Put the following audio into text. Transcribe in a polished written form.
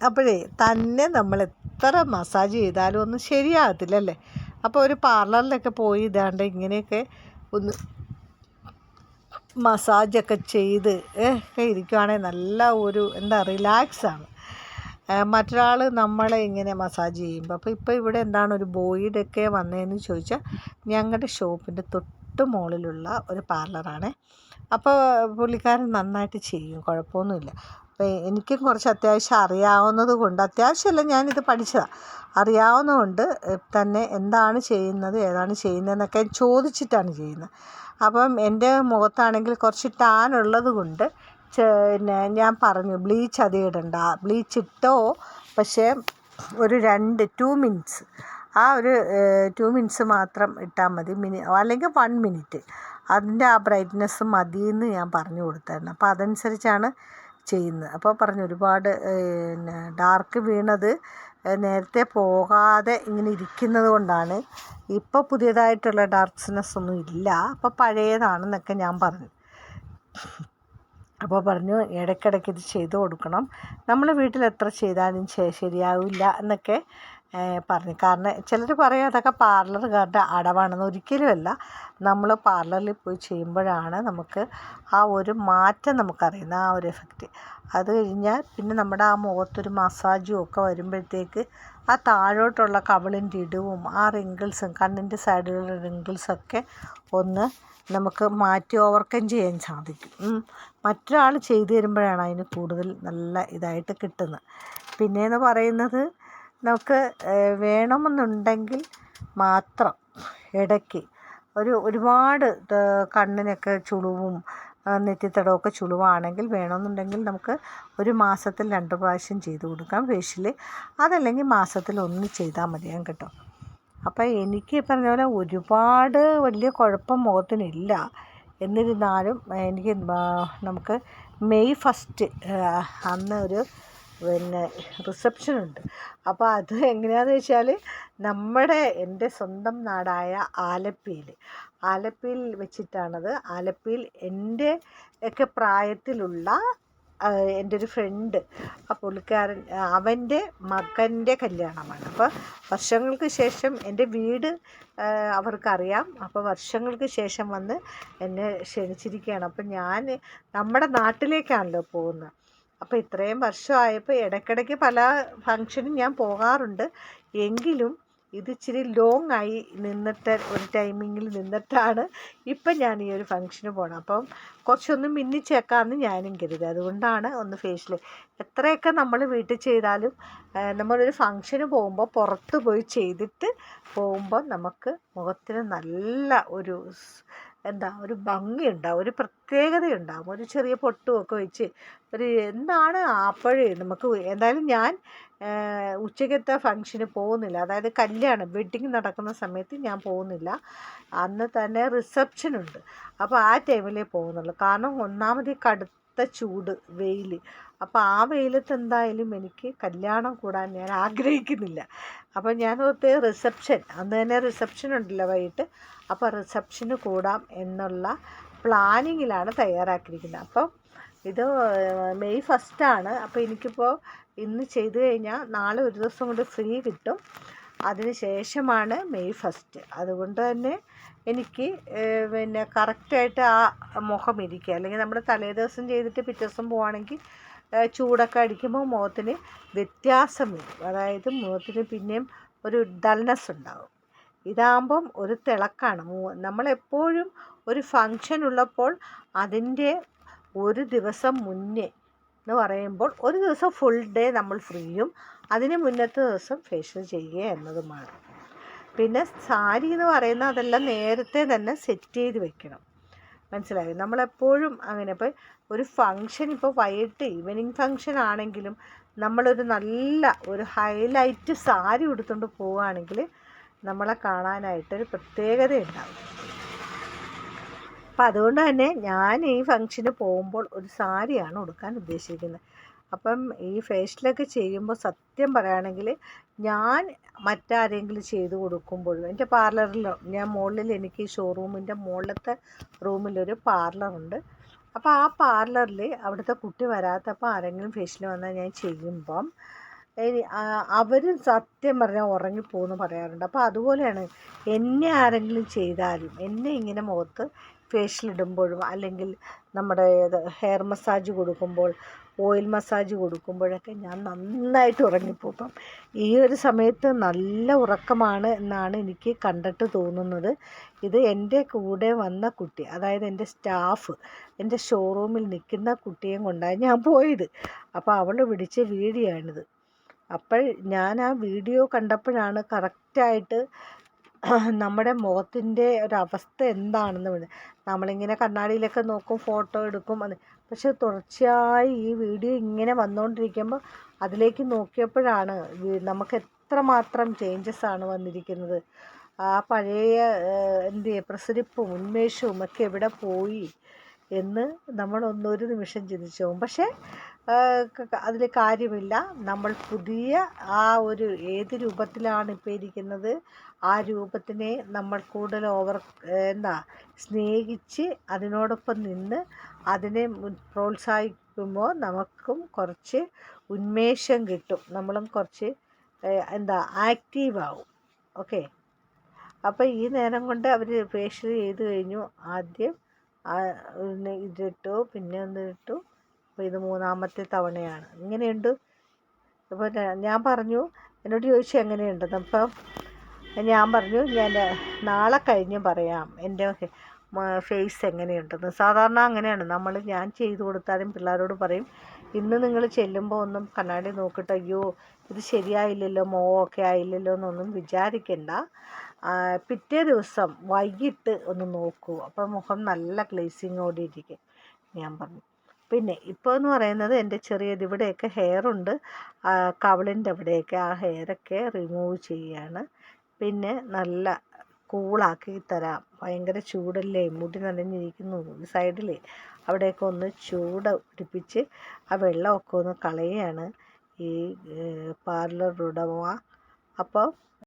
അപ്പോഴേ തന്നെ നമ്മൾ എത്ര മസാജ് ചെയ്താലും ഒന്നും ശരിയാകത്തില്ലല്ലേ. അപ്പോൾ ഒരു പാർലറിലൊക്കെ പോയി ഇതാണ്ട് ഇങ്ങനെയൊക്കെ ഒന്ന് മസാജൊക്കെ ചെയ്ത് ഇരിക്കുകയാണെങ്കിൽ നല്ല ഒരു റിലാക്സാണ്. മറ്റൊരാൾ നമ്മളെ ഇങ്ങനെ മസാജ് ചെയ്യുമ്പോൾ. അപ്പോൾ ഇപ്പോൾ ഇവിടെ എന്താണ് ഒരു ബോയിയുടെയൊക്കെ വന്നതെന്ന് ചോദിച്ചാൽ ഞങ്ങളുടെ ഷോപ്പിൻ്റെ തൊട്ട് മുകളിലുള്ള ഒരു പാർലറാണ്. അപ്പോൾ പുള്ളിക്കാരൻ നന്നായിട്ട് ചെയ്യും, കുഴപ്പമൊന്നുമില്ല. അപ്പോൾ എനിക്കും കുറച്ച് അത്യാവശ്യം അറിയാവുന്നത് കൊണ്ട്, അത്യാവശ്യമല്ല ഞാനിത് പഠിച്ചതാണ്, അറിയാവുന്നതുകൊണ്ട് തന്നെ എന്താണ് ചെയ്യുന്നത് ഏതാണ് ചെയ്യുന്നതെന്നൊക്കെ ചോദിച്ചിട്ടാണ് ചെയ്യുന്നത്. അപ്പം എൻ്റെ മുഖത്താണെങ്കിൽ കുറച്ച് ടാൻ ഉള്ളത് കൊണ്ട് പിന്നെ ഞാൻ പറഞ്ഞു ബ്ലീച്ച് അധികം ഇടണ്ട, ബ്ലീച്ച് ഇട്ടോ പക്ഷേ ഒരു 2 മിനിറ്റ്സ്, ആ ഒരു 2 മിനിറ്റ്സ് മാത്രം ഇട്ടാൽ മതി, അല്ലെങ്കിൽ 1 മിനിറ്റ്, അതിൻ്റെ ആ ബ്രൈറ്റ്നെസ് മതിയെന്ന് ഞാൻ പറഞ്ഞു കൊടുത്തായിരുന്നു. അപ്പോൾ അതനുസരിച്ചാണ് ചെയ്യുന്നത്. അപ്പോൾ പറഞ്ഞു ഒരുപാട് ഡാർക്ക് വീണത് നേരത്തെ പോകാതെ ഇങ്ങനെ ഇരിക്കുന്നത് കൊണ്ടാണ്, ഇപ്പോൾ പുതിയതായിട്ടുള്ള ഡാർക്ക്നെസ് ഒന്നും ഇല്ല, അപ്പോൾ പഴയതാണെന്നൊക്കെ ഞാൻ പറഞ്ഞു. അപ്പോൾ പറഞ്ഞു ഇടയ്ക്കിടയ്ക്ക് ഇത് ചെയ്ത് കൊടുക്കണം, നമ്മൾ വീട്ടിൽ എത്ര ചെയ്താലും ശരിയാവില്ല എന്നൊക്കെ പറഞ്ഞു. കാരണം ചിലർ പറയും അതൊക്കെ പാർലറുകാരുടെ അടവാണെന്ന്. ഒരിക്കലുമല്ല, നമ്മൾ പാർലറിൽ പോയി ചെയ്യുമ്പോഴാണ് നമുക്ക് ആ ഒരു മാറ്റം നമുക്കറിയുന്നത്, ആ ഒരു എഫക്റ്റ്. അത് കഴിഞ്ഞാൽ പിന്നെ നമ്മുടെ ആ മുഖത്തൊരു മസാജും ഒക്കെ വരുമ്പോഴത്തേക്ക് ആ താഴോട്ടുള്ള കവിളിൻ്റെ ഇടിവും ആ റിങ്കിൾസും കണ്ണിൻ്റെ സൈഡിലുള്ള റിങ്കിൾസൊക്കെ ഒന്ന് നമുക്ക് മാറ്റി ഓവർകം ചെയ്യാൻ സാധിക്കും. മറ്റൊരാൾ ചെയ്തു തരുമ്പോഴാണ് അതിന് കൂടുതൽ നല്ല ഇതായിട്ട് കിട്ടുന്നത്. പിന്നെയെന്ന് പറയുന്നത് നമുക്ക് വേണമെന്നുണ്ടെങ്കിൽ മാത്രം ഇടയ്ക്ക് ഒരുപാട് കണ്ണിനൊക്കെ ചുളിവും നെറ്റിത്തടമൊക്കെ ചുളിവാണെങ്കിൽ വേണമെന്നുണ്ടെങ്കിൽ നമുക്ക് ഒരു മാസത്തിൽ 2 പ്രാവശ്യം ചെയ്ത് കൊടുക്കാം ഫേഷ്യൽ. അതല്ലെങ്കിൽ മാസത്തിൽ 1 ചെയ്താൽ മതിയാകും കേട്ടോ. അപ്പോൾ എനിക്ക് പറഞ്ഞ പോലെ ഒരുപാട് വലിയ കുഴപ്പം മുഖത്തിനില്ല. എന്നിരുന്നാലും എനിക്ക് നമുക്ക് മെയ് 1 അന്ന് ഒരു റിസപ്ഷനുണ്ട്. അപ്പോൾ അത് എങ്ങനെയാണെന്ന് വെച്ചാൽ എൻ്റെ സ്വന്തം നാടായ ആലപ്പിയിൽ വെച്ചിട്ടാണത്. ആലപ്പിയിൽ എൻ്റെ ഒക്കെ പ്രായത്തിലുള്ള എൻ്റെ ഒരു ഫ്രണ്ട്, ആ പുള്ളിക്കാരൻ അവൻ്റെ മകൻ്റെ കല്യാണമാണ്. അപ്പോൾ വർഷങ്ങൾക്ക് ശേഷം എൻ്റെ വീട് അവർക്കറിയാം. അപ്പോൾ വർഷങ്ങൾക്ക് ശേഷം വന്ന് എന്നെ ക്ഷണിച്ചിരിക്കുകയാണ്. അപ്പം ഞാൻ നമ്മുടെ നാട്ടിലേക്കാണല്ലോ പോകുന്നത്. അപ്പോൾ ഇത്രയും വർഷമായപ്പോൾ ഇടയ്ക്കിടയ്ക്ക് പല ഫങ്ഷനും ഞാൻ പോകാറുണ്ട്. എങ്കിലും ഇത് ഇച്ചിരി ലോങ് ആയി നിന്നിട്ട് ഒരു ടൈമിങ്ങിൽ നിന്നിട്ടാണ് ഇപ്പം ഞാൻ ഈ ഒരു ഫങ്ഷന് പോകണം. അപ്പം കുറച്ചൊന്ന് മിന്നിച്ചേക്കാമെന്ന് ഞാനും കരുതി. അതുകൊണ്ടാണ് ഒന്ന് ഫേഷ്യൽ. എത്രയൊക്കെ നമ്മൾ വീട്ടിൽ ചെയ്താലും നമ്മളൊരു ഫങ്ഷന് പോകുമ്പോൾ പുറത്ത് പോയി ചെയ്തിട്ട് പോകുമ്പോൾ നമുക്ക് മുഖത്തിന് നല്ല ഒരു ഒരു ഭംഗിയുണ്ടാവും, ഒരു പ്രത്യേകതയുണ്ടാവും. ഒരു ചെറിയ പൊട്ടുമൊക്കെ വെച്ച് അപ്പോഴേ നമുക്ക് എന്തായാലും ഞാൻ ഉച്ചയ്ക്കത്തെ ഫങ്ഷന് പോകുന്നില്ല. അതായത് കല്യാണം വെഡ്ഡിങ് നടക്കുന്ന സമയത്ത് ഞാൻ പോകുന്നില്ല. അന്ന് തന്നെ റിസപ്ഷനുണ്ട്. അപ്പോൾ ആ ടൈമിലേ പോകുന്നുള്ളൂ. കാരണം ഒന്നാമത് കടുത്ത ചൂട്, വെയിൽ. അപ്പോൾ ആ വെയിലത്ത് എന്തായാലും എനിക്ക് കല്യാണം കൂടാൻ ഞാൻ ആഗ്രഹിക്കുന്നില്ല. അപ്പോൾ ഞാൻ റിസപ്ഷൻ അന്ന് തന്നെ റിസപ്ഷൻ ഉണ്ടല്ലോ വൈകിട്ട്. അപ്പോൾ റിസപ്ഷന് കൂടാം എന്നുള്ള പ്ലാനിങ്ങിലാണ് തയ്യാറാക്കിയിരിക്കുന്നത്. അപ്പം ഇത് മെയ് 1 അപ്പോൾ എനിക്കിപ്പോൾ ഇന്ന് ചെയ്തു കഴിഞ്ഞാൽ നാളെ ഒരു ദിവസം കൊണ്ട് ഫ്രീ കിട്ടും. അതിന് ശേഷമാണ് മെയ് 1. അതുകൊണ്ട് തന്നെ എനിക്ക് കറക്റ്റായിട്ട് ആ മുഖം ഇരിക്കുക. അല്ലെങ്കിൽ നമ്മൾ തലേ ദിവസം ചെയ്തിട്ട് പിറ്റേ ദിവസം പോവുകയാണെങ്കിൽ ചൂടൊക്കെ അടിക്കുമ്പോൾ മുഖത്തിന് വ്യത്യാസം വരും. അതായത് മുഖത്തിന് പിന്നെയും ഒരു ഡൾനെസ് ഉണ്ടാകും. ഇതാകുമ്പം ഒരു തിളക്കാണ്. നമ്മളെപ്പോഴും ഒരു ഫങ്ഷൻ ഉള്ളപ്പോൾ അതിൻ്റെ ഒരു ദിവസം മുന്നേ എന്ന് പറയുമ്പോൾ ഒരു ദിവസം ഫുൾ ഡേ നമ്മൾ ഫ്രീയും അതിന് മുന്നത്തെ ദിവസം ഫേഷ്യൽ ചെയ്യുക എന്നതുമാണ്. പിന്നെ സാരി എന്ന് പറയുന്നത് അതെല്ലാം നേരത്തെ തന്നെ സെറ്റ് ചെയ്ത് വെക്കണം. മനസ്സിലായി? നമ്മളെപ്പോഴും അങ്ങനെ. ഇപ്പോൾ ഒരു ഫങ്ഷൻ, ഇപ്പോൾ വൈകിട്ട് ഈവനിങ് ഫങ്ഷൻ ആണെങ്കിലും നമ്മളൊരു നല്ല ഒരു ഹൈലൈറ്റ് സാരി ഉടുത്തുകൊണ്ട് പോവുകയാണെങ്കിൽ നമ്മളെ കാണാനായിട്ടൊരു പ്രത്യേകതയുണ്ടാകും. അപ്പം അതുകൊണ്ട് തന്നെ ഞാൻ ഈ ഫങ്ഷന് പോകുമ്പോൾ ഒരു സാരിയാണ് ഉടുക്കാൻ ഉദ്ദേശിക്കുന്നത്. അപ്പം ഈ ഫേഷ്യലൊക്കെ ചെയ്യുമ്പോൾ സത്യം പറയുകയാണെങ്കിൽ ഞാൻ മറ്റാരെങ്കിലും ചെയ്ത് കൊടുക്കുമ്പോഴും എൻ്റെ പാർലറിൽ ഞാൻ എനിക്ക് ഷോറൂമിൻ്റെ മുകളിലത്തെ റൂമിലൊരു പാർലറുണ്ട്. അപ്പോൾ ആ പാർലറിൽ അവിടുത്തെ കുട്ടി വരാത്തപ്പോൾ ആരെങ്കിലും ഫേഷ്യൽ വന്നാൽ ഞാൻ ചെയ്യുമ്പം അവരും സത്യം പറഞ്ഞാൽ ഉറങ്ങിപ്പോകുമെന്ന് പറയാറുണ്ട്. അപ്പോൾ അതുപോലെയാണ് എന്നെ ആരെങ്കിലും ചെയ്താലും, എന്നെ ഇങ്ങനെ മുഖത്ത് ഫേഷ്യൽ ഇടുമ്പോഴും അല്ലെങ്കിൽ നമ്മുടെ ഹെയർ മസാജ് കൊടുക്കുമ്പോൾ, ഓയിൽ മസാജ് കൊടുക്കുമ്പോഴൊക്കെ ഞാൻ നന്നായിട്ട് ഉറങ്ങിപ്പോകും. അപ്പം ഈ ഒരു സമയത്ത് നല്ല ഉറക്കമാണ് എന്നാണ് എനിക്ക് കണ്ടിട്ട് തോന്നുന്നത്. ഇത് എൻ്റെ കൂടെ വന്ന കുട്ടി, അതായത് എൻ്റെ സ്റ്റാഫ്, എൻ്റെ ഷോറൂമിൽ നിൽക്കുന്ന കുട്ടിയും കൊണ്ടാണ് ഞാൻ പോയത്. അപ്പോൾ അവൾ പിടിച്ച വീഡിയോ ആണിത്. അപ്പോൾ ഞാൻ ആ വീഡിയോ കണ്ടപ്പോഴാണ് കറക്റ്റായിട്ട് നമ്മുടെ മുഖത്തിൻ്റെ ഒരവസ്ഥ എന്താണെന്ന് നമ്മളിങ്ങനെ കണ്ണാടിയിലൊക്കെ നോക്കും, ഫോട്ടോ എടുക്കും, പക്ഷെ തുടർച്ചയായി ഈ വീഡിയോ ഇങ്ങനെ വന്നുകൊണ്ടിരിക്കുമ്പോൾ അതിലേക്ക് നോക്കിയപ്പോഴാണ് നമുക്ക് എത്രമാത്രം ചേഞ്ചസ് ആണ് വന്നിരിക്കുന്നത്. ആ പഴയ പ്രസരിപ്പും ഉന്മേഷവും ഒക്കെ എവിടെ പോയി എന്ന് നമ്മളൊന്നൊരു നിമിഷം ചിന്തിച്ചു പോകും. പക്ഷേ അതിൽ കാര്യമില്ല. നമ്മൾ പുതിയ ആ ഒരു ഏത് രൂപത്തിലാണ് ഇപ്പോൾ ഇരിക്കുന്നത്, ആ രൂപത്തിനെ നമ്മൾ കൂടുതൽ സ്നേഹിച്ച് അതിനോടൊപ്പം നിന്ന് അതിനെ പ്രോത്സാഹിപ്പിക്കുമ്പോൾ നമുക്കും കുറച്ച് ഉന്മേഷം കിട്ടും, നമ്മളും കുറച്ച് ആക്റ്റീവാകും. ഓക്കെ. അപ്പോൾ ഈ നേരം കൊണ്ട് അവർ ഫേഷ്യൽ ചെയ്ത് കഴിഞ്ഞു. ആദ്യം ഇതിട്ടു, പിന്നെ ഒന്നിട്ടു. അപ്പോൾ ഇത് 3ാമത്തെ തവണയാണ്. ഇങ്ങനെയുണ്ട്. അപ്പോൾ ഞാൻ പറഞ്ഞു, എന്നോട് ചോദിച്ചു എങ്ങനെയുണ്ടെന്ന്. അപ്പം ഞാൻ പറഞ്ഞു ഞാൻ നാളെ കഴിഞ്ഞ് പറയാം എൻ്റെ ഫേസ് എങ്ങനെയുണ്ടെന്ന്. സാധാരണ അങ്ങനെയാണ് ഞാൻ ചെയ്തു കൊടുത്താലും പിള്ളേരോട് പറയും, ഇന്ന് നിങ്ങൾ ചെല്ലുമ്പോൾ ഒന്നും കണ്ണാടി നോക്കിയിട്ട് അയ്യോ ഇത് ശരിയായില്ലല്ലോ, മുഖമൊക്കെ ആയില്ലല്ലോ എന്നൊന്നും വിചാരിക്കണ്ട. പിറ്റേ ദിവസം വൈകിട്ട് ഒന്ന് നോക്കൂ, അപ്പോൾ മുഖം നല്ല ഗ്ലേസിങ്ങോടെ ഇരിക്കും ഞാൻ പറഞ്ഞു. പിന്നെ ഇപ്പോൾ എന്ന് പറയുന്നത് എൻ്റെ ചെറിയത് ഇവിടെയൊക്കെ ഹെയറുണ്ട്, കവിളിൻ്റെ അവിടെയൊക്കെ ആ ഹെയറൊക്കെ റിമൂവ് ചെയ്യാണ്. പിന്നെ നല്ല കൂളാക്കി തരാം. ഭയങ്കര ചൂടല്ലേ, മുടി നനഞ്ഞിരിക്കുന്നു ഈ സൈഡിൽ, അവിടെയൊക്കെ ഒന്ന് ചൂട് പിടിപ്പിച്ച് ആ വെള്ളമൊക്കെ ഒന്ന് കളയുകയാണ് ഈ പാർലർ ഉടമ. അപ്പോൾ